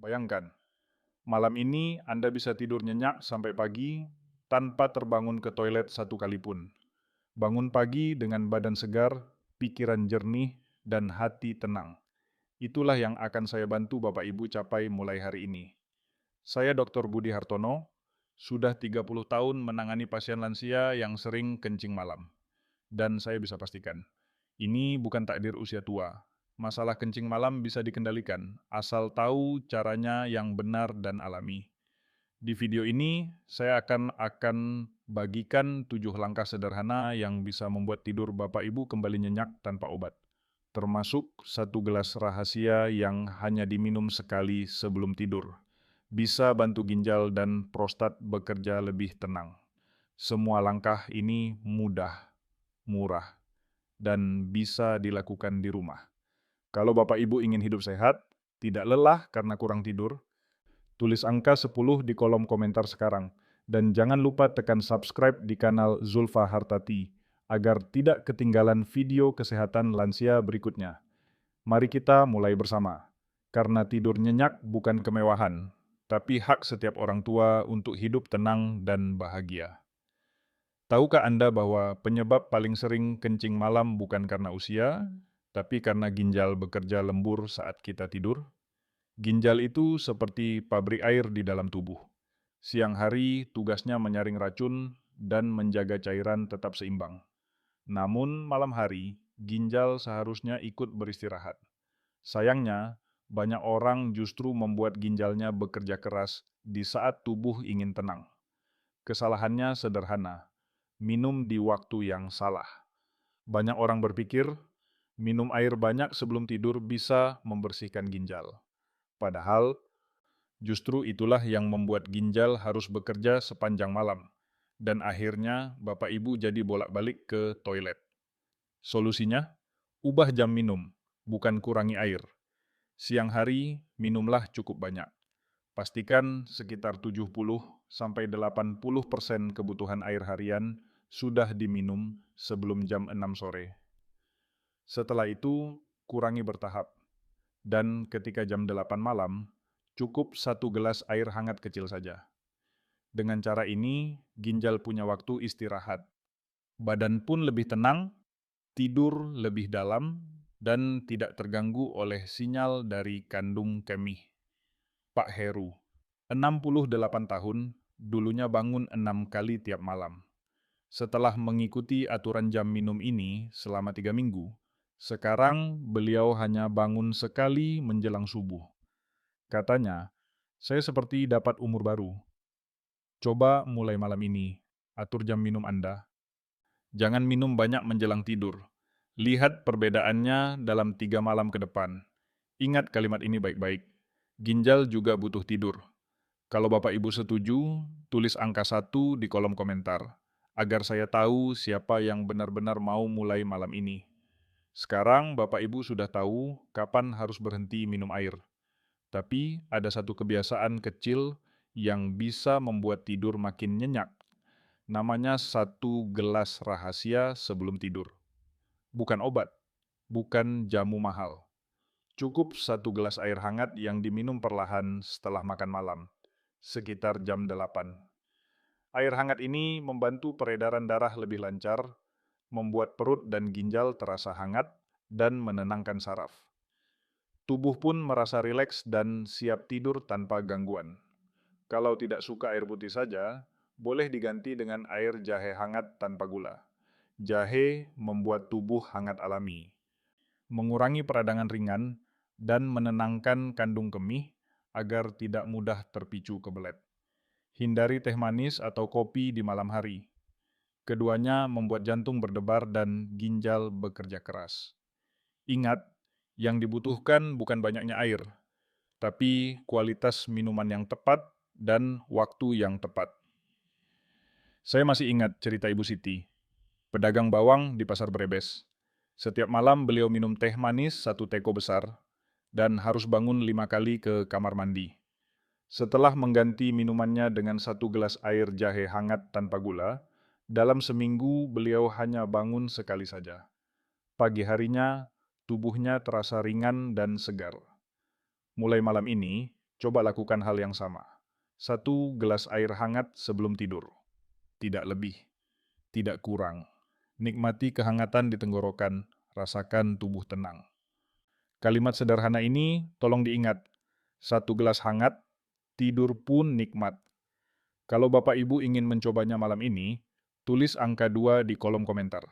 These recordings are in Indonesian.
Bayangkan, malam ini Anda bisa tidur nyenyak sampai pagi tanpa terbangun ke toilet satu kali pun. Bangun pagi dengan badan segar, pikiran jernih, dan hati tenang. Itulah yang akan saya bantu Bapak Ibu capai mulai hari ini. Saya Dr. Budi Hartono, sudah 30 tahun menangani pasien lansia yang sering kencing malam. Dan saya bisa pastikan, ini bukan takdir usia tua. Masalah kencing malam bisa dikendalikan, asal tahu caranya yang benar dan alami. Di video ini, saya akan bagikan 7 langkah sederhana yang bisa membuat tidur Bapak Ibu kembali nyenyak tanpa obat. Termasuk satu gelas rahasia yang hanya diminum sekali sebelum tidur. Bisa bantu ginjal dan prostat bekerja lebih tenang. Semua langkah ini mudah, murah, dan bisa dilakukan di rumah. Kalau Bapak Ibu ingin hidup sehat, tidak lelah karena kurang tidur, tulis angka 10 di kolom komentar sekarang. Dan jangan lupa tekan subscribe di kanal Zulfa Hartati agar tidak ketinggalan video kesehatan lansia berikutnya. Mari kita mulai bersama. Karena tidur nyenyak bukan kemewahan, tapi hak setiap orang tua untuk hidup tenang dan bahagia. Tahukah Anda bahwa penyebab paling sering kencing malam bukan karena usia, tapi karena ginjal bekerja lembur saat kita tidur? Ginjal itu seperti pabrik air di dalam tubuh. Siang hari tugasnya menyaring racun dan menjaga cairan tetap seimbang. Namun malam hari, ginjal seharusnya ikut beristirahat. Sayangnya, banyak orang justru membuat ginjalnya bekerja keras di saat tubuh ingin tenang. Kesalahannya sederhana, minum di waktu yang salah. Banyak orang berpikir, minum air banyak sebelum tidur bisa membersihkan ginjal. Padahal, justru itulah yang membuat ginjal harus bekerja sepanjang malam. Dan akhirnya Bapak Ibu jadi bolak-balik ke toilet. Solusinya, ubah jam minum, bukan kurangi air. Siang hari, minumlah cukup banyak. Pastikan sekitar 70-80% kebutuhan air harian sudah diminum sebelum jam 6 sore. Setelah itu, kurangi bertahap. Dan ketika jam 8 malam, cukup satu gelas air hangat kecil saja. Dengan cara ini, ginjal punya waktu istirahat. Badan pun lebih tenang, tidur lebih dalam, dan tidak terganggu oleh sinyal dari kandung kemih. Pak Heru, 68 tahun, dulunya bangun 6 kali tiap malam. Setelah mengikuti aturan jam minum ini selama 3 minggu, sekarang beliau hanya bangun sekali menjelang subuh. Katanya, saya seperti dapat umur baru. Coba mulai malam ini, atur jam minum Anda. Jangan minum banyak menjelang tidur. Lihat perbedaannya dalam 3 malam ke depan. Ingat kalimat ini baik-baik. Ginjal juga butuh tidur. Kalau Bapak Ibu setuju, tulis angka 1 di kolom komentar, agar saya tahu siapa yang benar-benar mau mulai malam ini. Sekarang Bapak Ibu sudah tahu kapan harus berhenti minum air. Tapi ada satu kebiasaan kecil yang bisa membuat tidur makin nyenyak. Namanya satu gelas rahasia sebelum tidur. Bukan obat, bukan jamu mahal. Cukup satu gelas air hangat yang diminum perlahan setelah makan malam, sekitar jam 8. Air hangat ini membantu peredaran darah lebih lancar, membuat perut dan ginjal terasa hangat, dan menenangkan saraf. Tubuh pun merasa rileks dan siap tidur tanpa gangguan. Kalau tidak suka air putih saja, boleh diganti dengan air jahe hangat tanpa gula. Jahe membuat tubuh hangat alami, mengurangi peradangan ringan, dan menenangkan kandung kemih agar tidak mudah terpicu kebelet. Hindari teh manis atau kopi di malam hari. Keduanya membuat jantung berdebar dan ginjal bekerja keras. Ingat, yang dibutuhkan bukan banyaknya air, tapi kualitas minuman yang tepat dan waktu yang tepat. Saya masih ingat cerita Ibu Siti, pedagang bawang di Pasar Brebes. Setiap malam beliau minum teh manis 1 teko besar dan harus bangun 5 kali ke kamar mandi. Setelah mengganti minumannya dengan 1 gelas air jahe hangat tanpa gula, dalam seminggu beliau hanya bangun sekali saja. Pagi harinya, tubuhnya terasa ringan dan segar. Mulai malam ini, Coba lakukan hal yang sama. 1 gelas air hangat sebelum tidur. Tidak lebih, tidak kurang. Nikmati kehangatan di tenggorokan, rasakan tubuh tenang. Kalimat sederhana ini tolong diingat. 1 gelas hangat, tidur pun nikmat. Kalau Bapak Ibu ingin mencobanya malam ini, tulis angka 2 di kolom komentar.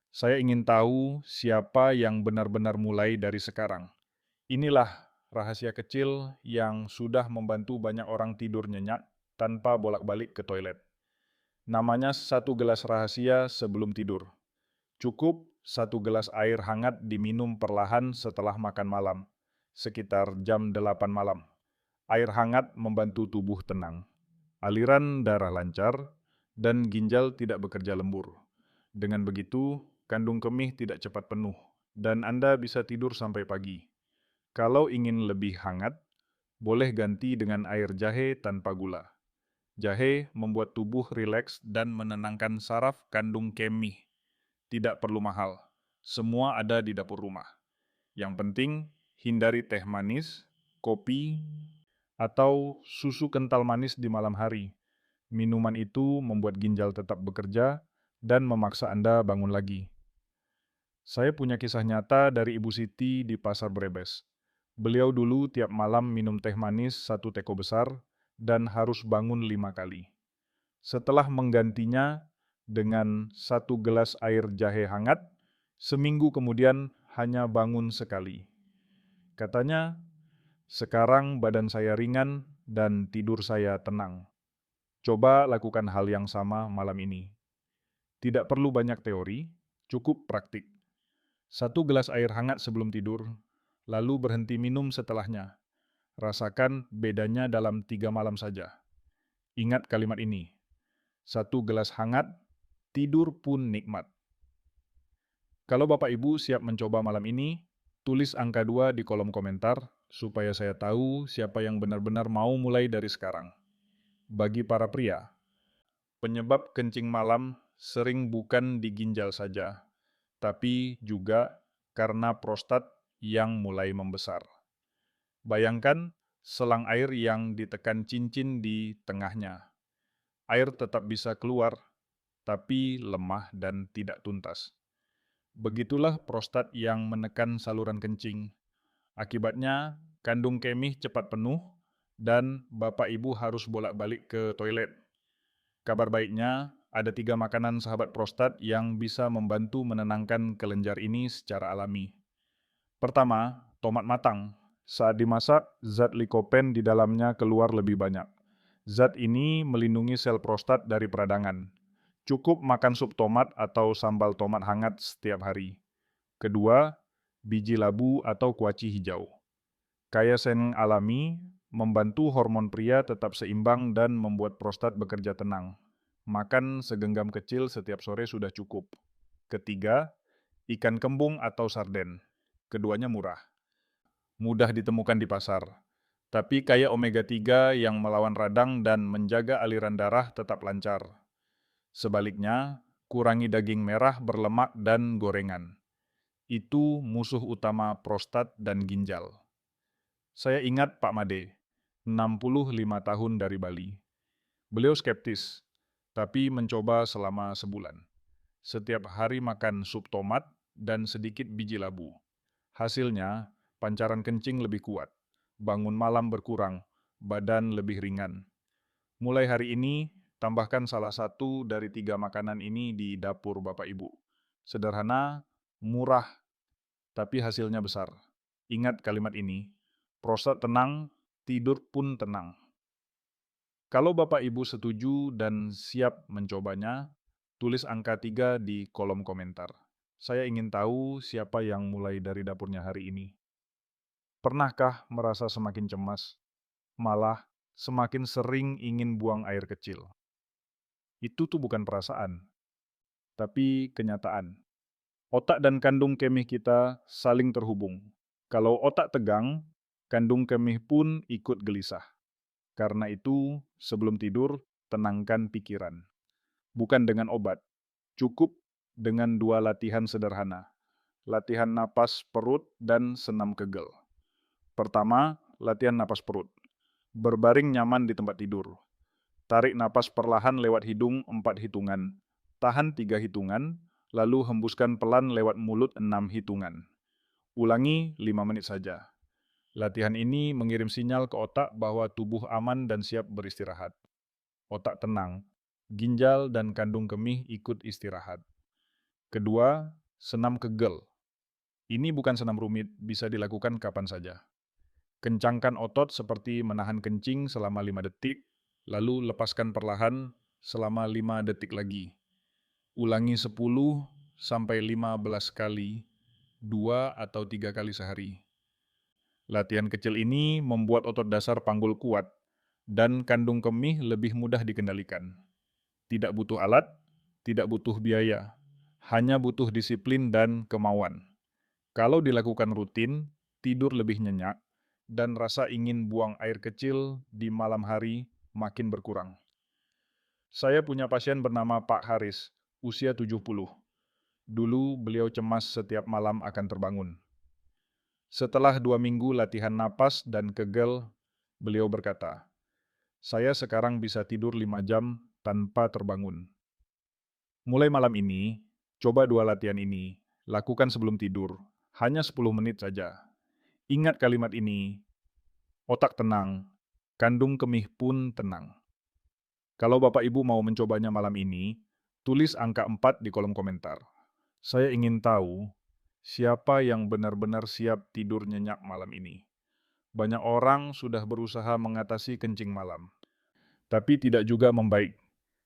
Saya ingin tahu siapa yang benar-benar mulai dari sekarang. Inilah rahasia kecil yang sudah membantu banyak orang tidur nyenyak tanpa bolak-balik ke toilet. Namanya 1 gelas rahasia sebelum tidur. Cukup 1 gelas air hangat diminum perlahan setelah makan malam, sekitar jam 8 malam. Air hangat membantu tubuh tenang, aliran darah lancar, dan ginjal tidak bekerja lembur. Dengan begitu, kandung kemih tidak cepat penuh, dan Anda bisa tidur sampai pagi. Kalau ingin lebih hangat, boleh ganti dengan air jahe tanpa gula. Jahe membuat tubuh rileks dan menenangkan saraf kandung kemih. Tidak perlu mahal, semua ada di dapur rumah. Yang penting, hindari teh manis, kopi, atau susu kental manis di malam hari. Minuman itu membuat ginjal tetap bekerja dan memaksa Anda bangun lagi. Saya punya kisah nyata dari Ibu Siti di Pasar Brebes. Beliau dulu tiap malam minum teh manis 1 teko besar dan harus bangun 5 kali. Setelah menggantinya dengan 1 gelas air jahe hangat, seminggu kemudian hanya bangun sekali. Katanya, sekarang badan saya ringan dan tidur saya tenang. Coba lakukan hal yang sama malam ini. Tidak perlu banyak teori, cukup praktik. 1 gelas air hangat sebelum tidur, lalu berhenti minum setelahnya. Rasakan bedanya dalam 3 malam saja. Ingat kalimat ini, 1 gelas hangat, tidur pun nikmat. Kalau Bapak Ibu siap mencoba malam ini, tulis angka 2 di kolom komentar supaya saya tahu siapa yang benar-benar mau mulai dari sekarang. Bagi para pria, penyebab kencing malam sering bukan di ginjal saja, tapi juga karena prostat yang mulai membesar. Bayangkan selang air yang ditekan cincin di tengahnya. Air tetap bisa keluar, tapi lemah dan tidak tuntas. Begitulah prostat yang menekan saluran kencing. Akibatnya, kandung kemih cepat penuh dan Bapak Ibu harus bolak-balik ke toilet. Kabar baiknya, ada 3 makanan sahabat prostat yang bisa membantu menenangkan kelenjar ini secara alami. Pertama, tomat matang. Saat dimasak, zat likopen di dalamnya keluar lebih banyak. Zat ini melindungi sel prostat dari peradangan. Cukup makan sup tomat atau sambal tomat hangat setiap hari. Kedua, biji labu atau kuaci hijau. Kaya sen alami, membantu hormon pria tetap seimbang dan membuat prostat bekerja tenang. Makan segenggam kecil setiap sore sudah cukup. Ketiga, ikan kembung atau sarden. Keduanya murah, mudah ditemukan di pasar, tapi kaya omega 3 yang melawan radang dan menjaga aliran darah tetap lancar. Sebaliknya, kurangi daging merah berlemak dan gorengan. Itu musuh utama prostat dan ginjal. Saya ingat Pak Made, 65 tahun dari Bali. Beliau skeptis, tapi mencoba selama sebulan. Setiap hari makan sup tomat dan sedikit biji labu. Hasilnya, pancaran kencing lebih kuat, bangun malam berkurang, badan lebih ringan. Mulai hari ini, tambahkan salah satu dari 3 makanan ini di dapur Bapak Ibu. Sederhana, murah, tapi hasilnya besar. Ingat kalimat ini, prostat tenang, tidur pun tenang. Kalau Bapak Ibu setuju dan siap mencobanya, tulis angka 3 di kolom komentar. Saya ingin tahu siapa yang mulai dari dapurnya hari ini. Pernahkah merasa semakin cemas, malah semakin sering ingin buang air kecil? Itu tuh bukan perasaan, tapi kenyataan. Otak dan kandung kemih kita saling terhubung. Kalau otak tegang, kandung kemih pun ikut gelisah. Karena itu, sebelum tidur, tenangkan pikiran. Bukan dengan obat, cukup dengan 2 latihan sederhana. Latihan napas perut dan senam kegel. Pertama, latihan napas perut. Berbaring nyaman di tempat tidur. Tarik napas perlahan lewat hidung 4 hitungan. Tahan 3 hitungan, lalu hembuskan pelan lewat mulut 6 hitungan. Ulangi 5 menit saja. Latihan ini mengirim sinyal ke otak bahwa tubuh aman dan siap beristirahat. Otak tenang, ginjal dan kandung kemih ikut istirahat. Kedua, senam kegel. Ini bukan senam rumit, bisa dilakukan kapan saja. Kencangkan otot seperti menahan kencing selama 5 detik, lalu lepaskan perlahan selama 5 detik lagi. Ulangi 10 sampai 15 kali, 2 atau 3 kali sehari. Latihan kecil ini membuat otot dasar panggul kuat dan kandung kemih lebih mudah dikendalikan. Tidak butuh alat, tidak butuh biaya, hanya butuh disiplin dan kemauan. Kalau dilakukan rutin, tidur lebih nyenyak, dan rasa ingin buang air kecil di malam hari makin berkurang. Saya punya pasien bernama Pak Haris, usia 70. Dulu beliau cemas setiap malam akan terbangun. Setelah 2 minggu latihan napas dan kegel, beliau berkata, "Saya sekarang bisa tidur 5 jam tanpa terbangun." Mulai malam ini, coba 2 latihan ini, lakukan sebelum tidur, hanya 10 menit saja. Ingat kalimat ini, otak tenang, kandung kemih pun tenang. Kalau Bapak Ibu mau mencobanya malam ini, tulis angka 4 di kolom komentar. Saya ingin tahu siapa yang benar-benar siap tidur nyenyak malam ini. Banyak orang sudah berusaha mengatasi kencing malam, tapi tidak juga membaik.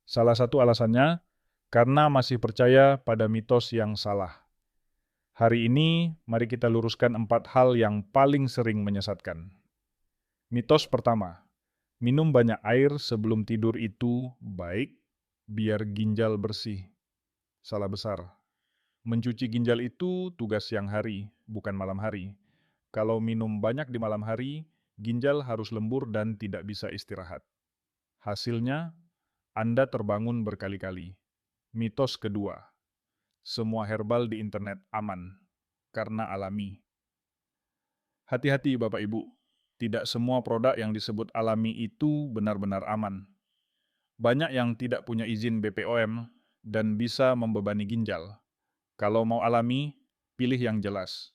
Salah satu alasannya karena masih percaya pada mitos yang salah. Hari ini, mari kita luruskan 4 hal yang paling sering menyesatkan. Mitos pertama, minum banyak air sebelum tidur itu baik, biar ginjal bersih. Salah besar. Mencuci ginjal itu tugas siang hari, bukan malam hari. Kalau minum banyak di malam hari, ginjal harus lembur dan tidak bisa istirahat. Hasilnya, Anda terbangun berkali-kali. Mitos kedua, semua herbal di internet aman, karena alami. Hati-hati Bapak Ibu, tidak semua produk yang disebut alami itu benar-benar aman. Banyak yang tidak punya izin BPOM dan bisa membebani ginjal. Kalau mau alami, pilih yang jelas,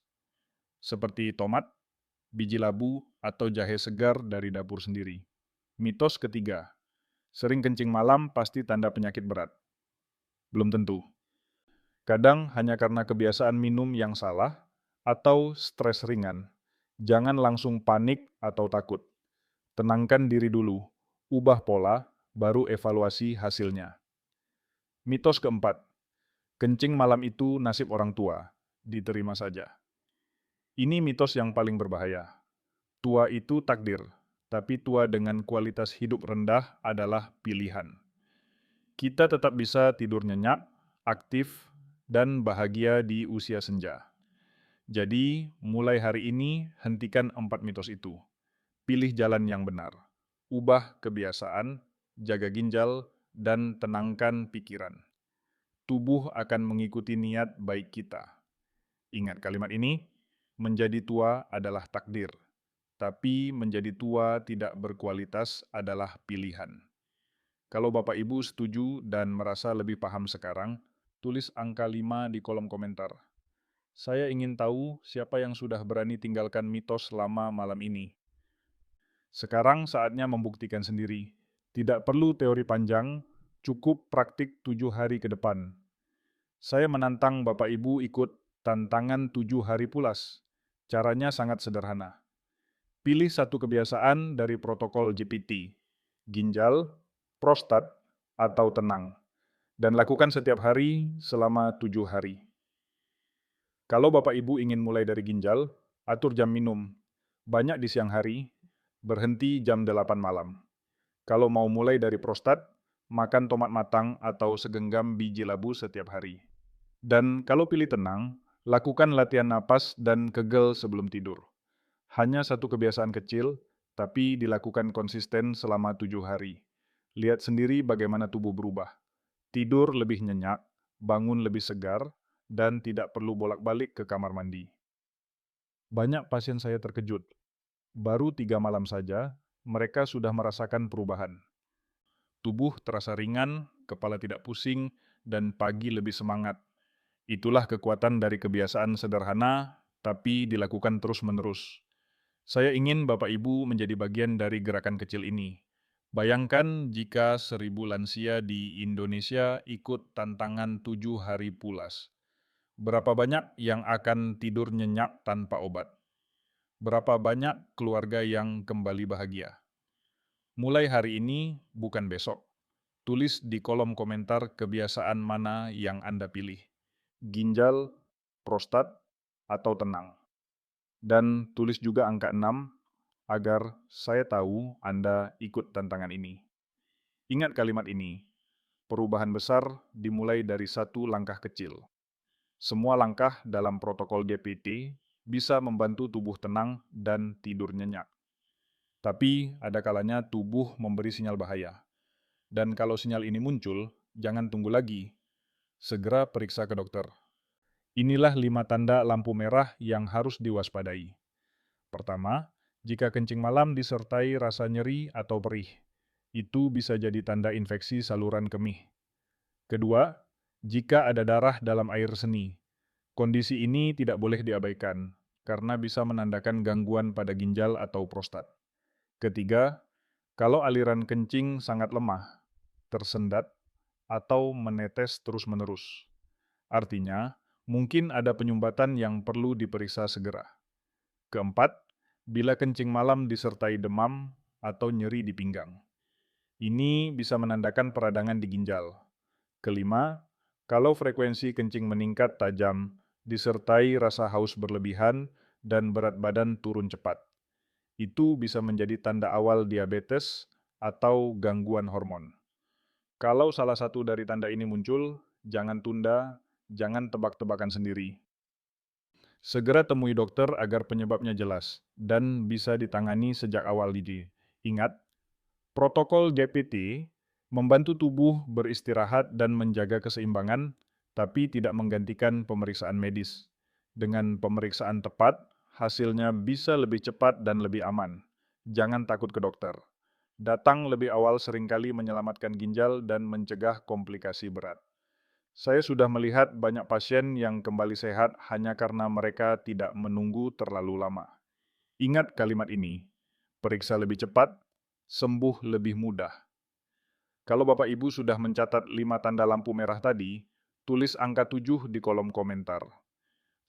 seperti tomat, biji labu, atau jahe segar dari dapur sendiri. Mitos ketiga, sering kencing malam pasti tanda penyakit berat. Belum tentu. Kadang hanya karena kebiasaan minum yang salah atau stres ringan. Jangan langsung panik atau takut. Tenangkan diri dulu, ubah pola, baru evaluasi hasilnya. Mitos keempat, kencing malam itu nasib orang tua, diterima saja. Ini mitos yang paling berbahaya. Tua itu takdir, tapi tua dengan kualitas hidup rendah adalah pilihan. Kita tetap bisa tidur nyenyak, aktif, dan bahagia di usia senja. Jadi, mulai hari ini, hentikan 4 mitos itu. Pilih jalan yang benar. Ubah kebiasaan, jaga ginjal, dan tenangkan pikiran. Tubuh akan mengikuti niat baik kita. Ingat kalimat ini, menjadi tua adalah takdir, tapi menjadi tua tidak berkualitas adalah pilihan. Kalau Bapak Ibu setuju dan merasa lebih paham sekarang, tulis angka 5 di kolom komentar. Saya ingin tahu siapa yang sudah berani tinggalkan mitos lama malam ini. Sekarang saatnya membuktikan sendiri. Tidak perlu teori panjang, cukup praktik 7 hari ke depan. Saya menantang Bapak Ibu ikut tantangan 7 hari pulas. Caranya sangat sederhana. Pilih satu kebiasaan dari protokol GPT, ginjal, prostat, atau tenang, dan lakukan setiap hari selama 7 hari. Kalau Bapak Ibu ingin mulai dari ginjal, atur jam minum. Banyak di siang hari, berhenti jam 8 malam. Kalau mau mulai dari prostat, makan tomat matang atau segenggam biji labu setiap hari. Dan kalau pilih tenang, lakukan latihan napas dan kegel sebelum tidur. Hanya satu kebiasaan kecil, tapi dilakukan konsisten selama 7 hari. Lihat sendiri bagaimana tubuh berubah. Tidur lebih nyenyak, bangun lebih segar, dan tidak perlu bolak-balik ke kamar mandi. Banyak pasien saya terkejut. Baru 3 malam saja, mereka sudah merasakan perubahan. Tubuh terasa ringan, kepala tidak pusing, dan pagi lebih semangat. Itulah kekuatan dari kebiasaan sederhana, tapi dilakukan terus-menerus. Saya ingin Bapak Ibu menjadi bagian dari gerakan kecil ini. Bayangkan jika 1.000 lansia di Indonesia ikut tantangan 7 hari pulas. Berapa banyak yang akan tidur nyenyak tanpa obat? Berapa banyak keluarga yang kembali bahagia? Mulai hari ini, bukan besok. Tulis di kolom komentar kebiasaan mana yang Anda pilih. Ginjal, prostat, atau tenang. Dan tulis juga angka 6 agar saya tahu Anda ikut tantangan ini. Ingat kalimat ini, perubahan besar dimulai dari satu langkah kecil. Semua langkah dalam protokol GPT bisa membantu tubuh tenang dan tidur nyenyak. Tapi ada kalanya tubuh memberi sinyal bahaya. Dan kalau sinyal ini muncul, jangan tunggu lagi. Segera periksa ke dokter. Inilah 5 tanda lampu merah yang harus diwaspadai. Pertama, jika kencing malam disertai rasa nyeri atau perih, itu bisa jadi tanda infeksi saluran kemih. Kedua, jika ada darah dalam air seni. Kondisi ini tidak boleh diabaikan, karena bisa menandakan gangguan pada ginjal atau prostat. Ketiga, kalau aliran kencing sangat lemah, tersendat, atau menetes terus-menerus. Artinya, mungkin ada penyumbatan yang perlu diperiksa segera. Keempat, bila kencing malam disertai demam atau nyeri di pinggang. Ini bisa menandakan peradangan di ginjal. Kelima, kalau frekuensi kencing meningkat tajam, disertai rasa haus berlebihan, dan berat badan turun cepat. Itu bisa menjadi tanda awal diabetes atau gangguan hormon. Kalau salah satu dari tanda ini muncul, jangan tunda, jangan tebak-tebakan sendiri. Segera temui dokter agar penyebabnya jelas dan bisa ditangani sejak awal dini. Ingat, protokol GPT membantu tubuh beristirahat dan menjaga keseimbangan, tapi tidak menggantikan pemeriksaan medis. Dengan pemeriksaan tepat, hasilnya bisa lebih cepat dan lebih aman. Jangan takut ke dokter. Datang lebih awal seringkali menyelamatkan ginjal dan mencegah komplikasi berat. Saya sudah melihat banyak pasien yang kembali sehat hanya karena mereka tidak menunggu terlalu lama. Ingat kalimat ini, periksa lebih cepat, sembuh lebih mudah. Kalau Bapak Ibu sudah mencatat 5 tanda lampu merah tadi, tulis angka 7 di kolom komentar.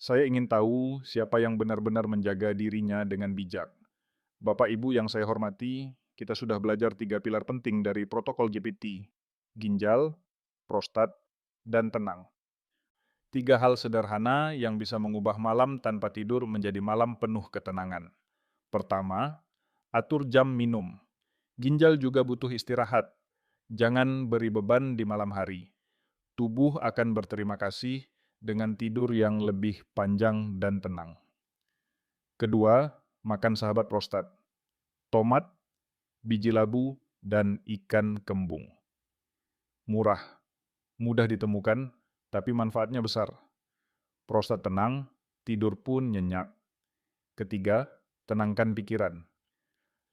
Saya ingin tahu siapa yang benar-benar menjaga dirinya dengan bijak. Bapak Ibu yang saya hormati, kita sudah belajar 3 pilar penting dari protokol GPT, ginjal, prostat, dan tenang. 3 hal sederhana yang bisa mengubah malam tanpa tidur menjadi malam penuh ketenangan. Pertama, atur jam minum. Ginjal juga butuh istirahat. Jangan beri beban di malam hari. Tubuh akan berterima kasih dengan tidur yang lebih panjang dan tenang. Kedua, makan sahabat prostat. Tomat, biji labu, dan ikan kembung. Murah, mudah ditemukan, tapi manfaatnya besar. Prostat tenang, tidur pun nyenyak. Ketiga, tenangkan pikiran.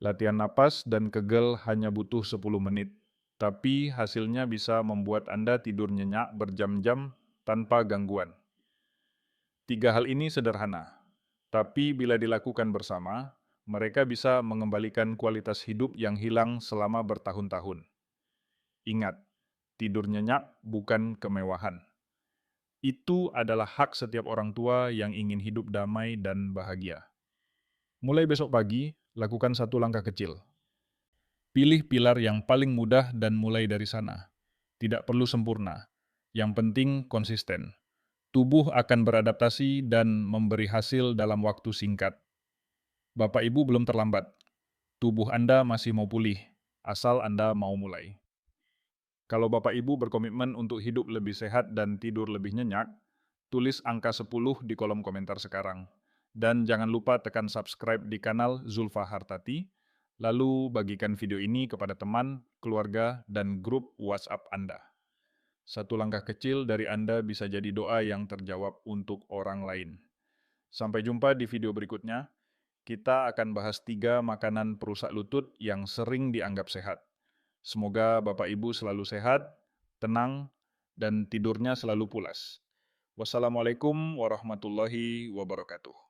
Latihan napas dan kegel hanya butuh 10 menit, tapi hasilnya bisa membuat Anda tidur nyenyak berjam-jam tanpa gangguan. 3 hal ini sederhana, tapi bila dilakukan bersama, mereka bisa mengembalikan kualitas hidup yang hilang selama bertahun-tahun. Ingat, tidur nyenyak bukan kemewahan. Itu adalah hak setiap orang tua yang ingin hidup damai dan bahagia. Mulai besok pagi, lakukan satu langkah kecil. Pilih pilar yang paling mudah dan mulai dari sana. Tidak perlu sempurna. Yang penting konsisten. Tubuh akan beradaptasi dan memberi hasil dalam waktu singkat. Bapak Ibu belum terlambat. Tubuh Anda masih mau pulih, asal Anda mau mulai. Kalau Bapak Ibu berkomitmen untuk hidup lebih sehat dan tidur lebih nyenyak, tulis angka 10 di kolom komentar sekarang. Dan jangan lupa tekan subscribe di kanal Zulfa Hartati, lalu bagikan video ini kepada teman, keluarga, dan grup WhatsApp Anda. Satu langkah kecil dari Anda bisa jadi doa yang terjawab untuk orang lain. Sampai jumpa di video berikutnya. Kita akan bahas 3 makanan perusak lutut yang sering dianggap sehat. Semoga Bapak Ibu selalu sehat, tenang, dan tidurnya selalu pulas. Wassalamualaikum warahmatullahi wabarakatuh.